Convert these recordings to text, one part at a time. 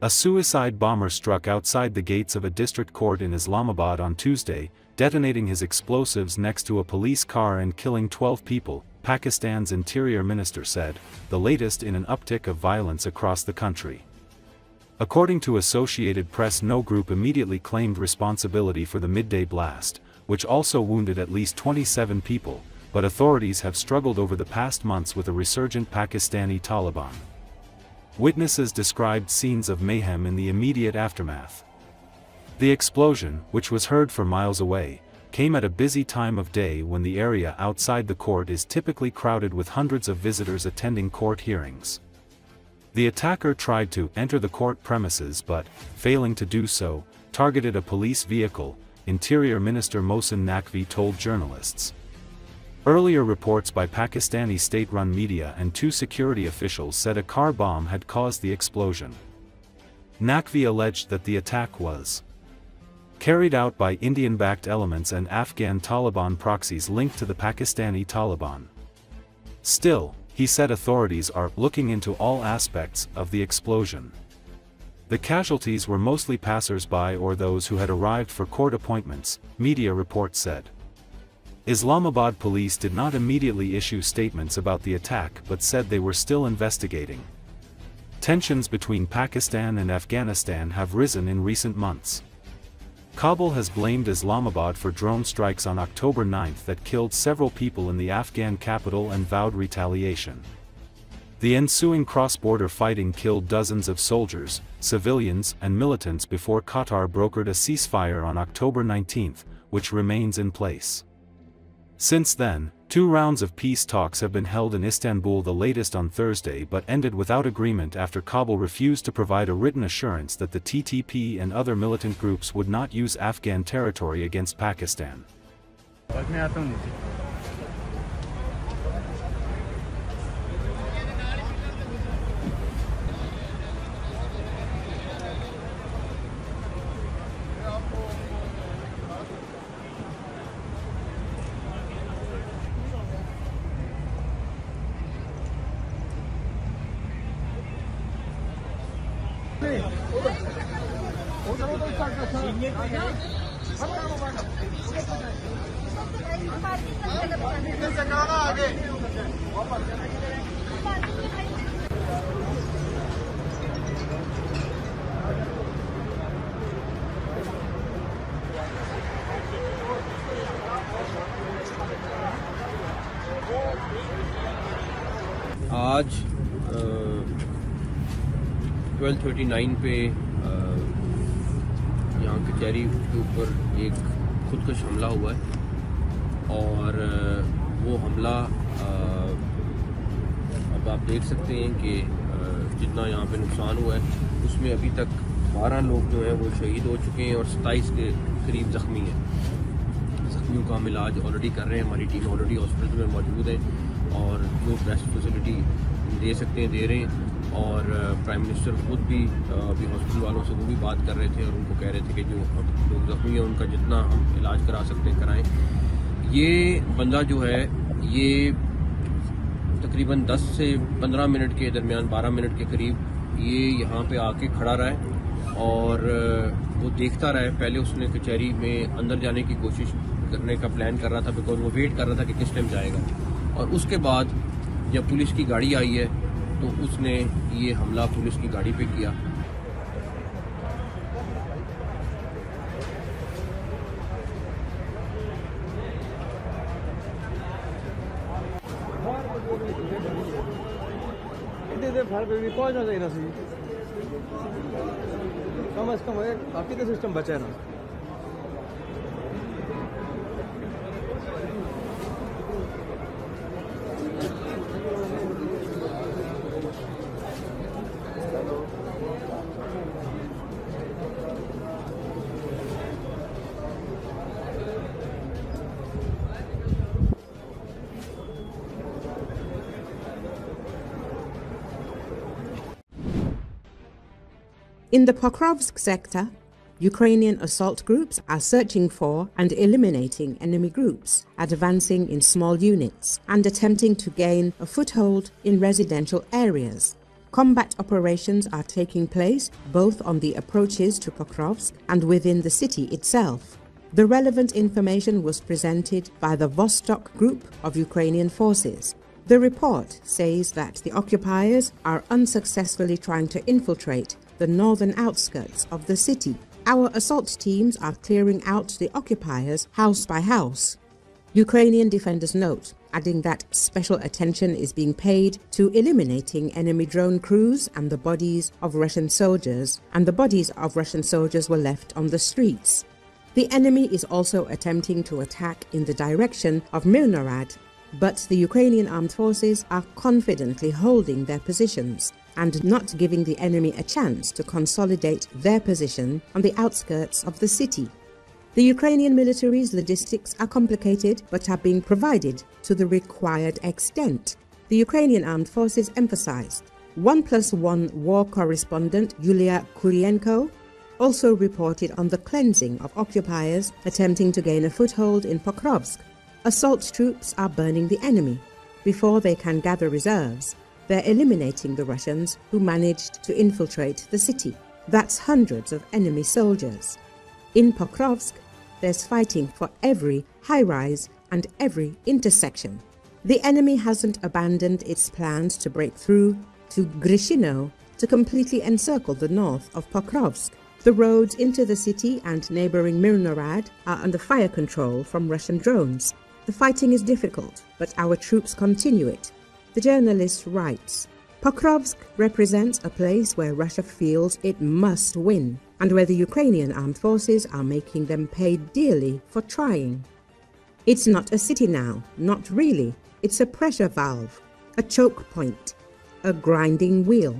A suicide bomber struck outside the gates of a district court in Islamabad on Tuesday, detonating his explosives next to a police car and killing 12 people, Pakistan's interior minister said, the latest in an uptick of violence across the country. According to Associated Press, no group immediately claimed responsibility for the midday blast, which also wounded at least 27 people, but authorities have struggled over the past months with a resurgent Pakistani Taliban. Witnesses described scenes of mayhem in the immediate aftermath. The explosion, which was heard for miles away, came at a busy time of day when the area outside the court is typically crowded with hundreds of visitors attending court hearings. The attacker tried to enter the court premises but, failing to do so, targeted a police vehicle, Interior Minister Mohsin Naqvi told journalists. Earlier reports by Pakistani state-run media and two security officials said a car bomb had caused the explosion. Naqvi alleged that the attack was carried out by Indian-backed elements and Afghan Taliban proxies linked to the Pakistani Taliban. Still, he said authorities are looking into all aspects of the explosion. The casualties were mostly passers-by or those who had arrived for court appointments, media reports said. Islamabad police did not immediately issue statements about the attack but said they were still investigating. Tensions between Pakistan and Afghanistan have risen in recent months. Kabul has blamed Islamabad for drone strikes on October 9 that killed several people in the Afghan capital and vowed retaliation. The ensuing cross-border fighting killed dozens of soldiers, civilians and militants before Qatar brokered a ceasefire on October 19, which remains in place. Since then, 2 rounds of peace talks have been held in Istanbul, the latest on Thursday, but ended without agreement after Kabul refused to provide a written assurance that the TTP and other militant groups would not use Afghan territory against Pakistan. आज 12:39 पे यहाँ कचहरी के ऊपर एक खुदकश हमला हुआ है और वो हमला अब आप देख सकते हैं कि जितना यहाँ पे नुकसान हुआ है उसमें अभी तक 12 लोग जो हैं वो शहीद हो चुके हैं और 27 के करीब ज़ख्मी हैं। ज़ख्मियों का हम इलाज ऑलरेडी कर रहे हैं, हमारी टीम ऑलरेडी हॉस्पिटल में मौजूद है और जो बेस्ट फैसिलिटी दे सकते हैं दे रहे हैं। और प्राइम मिनिस्टर खुद भी अभी हॉस्पिटल वालों से वो भी बात कर रहे थे और उनको कह रहे थे कि जो लोग ज़ख्मी हैं उनका जितना हम इलाज करा सकते हैं कराएं। ये बंदा जो है ये तकरीबन 10 से 15 मिनट के दरमियान 12 मिनट के करीब ये यहाँ पे आके खड़ा रहा है और वो देखता रहा है। पहले उसने कचहरी में अंदर जाने की कोशिश करने का प्लान कर रहा था बिकॉज वो वेट कर रहा था कि किस टाइम जाएगा, और उसके बाद जब पुलिस की गाड़ी आई है तो उसने ये हमला पुलिस की गाड़ी पे किया। कम से कम काफी का सिस्टम बचा है ना। In the Pokrovsk sector, Ukrainian assault groups are searching for and eliminating enemy groups, advancing in small units and attempting to gain a foothold in residential areas. Combat operations are taking place both on the approaches to Pokrovsk and within the city itself. The relevant information was presented by the Vostok Group of Ukrainian forces. The report says that the occupiers are unsuccessfully trying to infiltrate the northern outskirts of the city. Our assault teams are clearing out the occupiers house by house. Ukrainian defenders note, adding that special attention is being paid to eliminating enemy drone crews and the bodies of Russian soldiers, were left on the streets. The enemy is also attempting to attack in the direction of Mirnorad, but the Ukrainian armed forces are confidently holding their positions and not giving the enemy a chance to consolidate their position on the outskirts of the city. The Ukrainian military's logistics are complicated but are being provided to the required extent. The Ukrainian armed forces emphasized. 1+1 war correspondent Yulia Kuryenko also reported on the cleansing of occupiers attempting to gain a foothold in Pokrovsk. Assault troops are burning the enemy. Before they can gather reserves, they're eliminating the Russians who managed to infiltrate the city. That's hundreds of enemy soldiers. In Pokrovsk, there's fighting for every high-rise and every intersection. The enemy hasn't abandoned its plans to break through to Grishino to completely encircle the north of Pokrovsk. The roads into the city and neighboring Mirnorad are under fire control from Russian drones. The fighting is difficult, but our troops continue it. The journalist writes, Pokrovsk represents a place where Russia feels it must win, and where the Ukrainian armed forces are making them pay dearly for trying. It's not a city now, not really. It's a pressure valve, a choke point, a grinding wheel.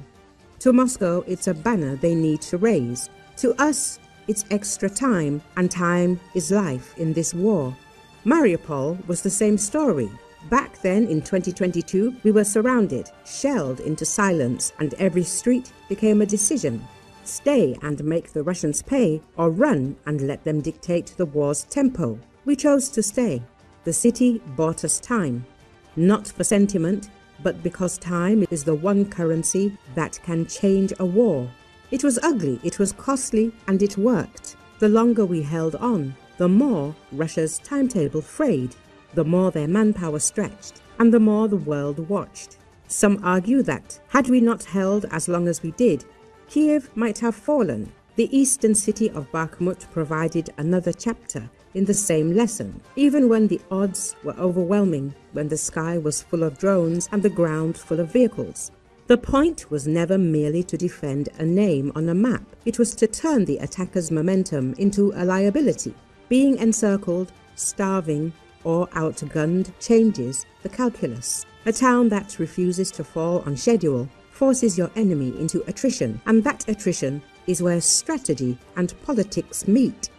To Moscow, it's a banner they need to raise. To us, it's extra time, and time is life in this war. Mariupol was the same story. Back then, in 2022, we were surrounded, shelled into silence, and every street became a decision. Stay and make the Russians pay, or run and let them dictate the war's tempo. We chose to stay. The city bought us time. Not for sentiment, but because time is the one currency that can change a war. It was ugly, it was costly, and it worked. The longer we held on, the more Russia's timetable frayed, the more their manpower stretched, and the more the world watched. Some argue that, had we not held as long as we did, Kiev might have fallen. The eastern city of Bakhmut provided another chapter in the same lesson, even when the odds were overwhelming, when the sky was full of drones and the ground full of vehicles. The point was never merely to defend a name on a map. It was to turn the attacker's momentum into a liability. Being encircled, starving, or outgunned changes the calculus. A town that refuses to fall on schedule forces your enemy into attrition, and that attrition is where strategy and politics meet.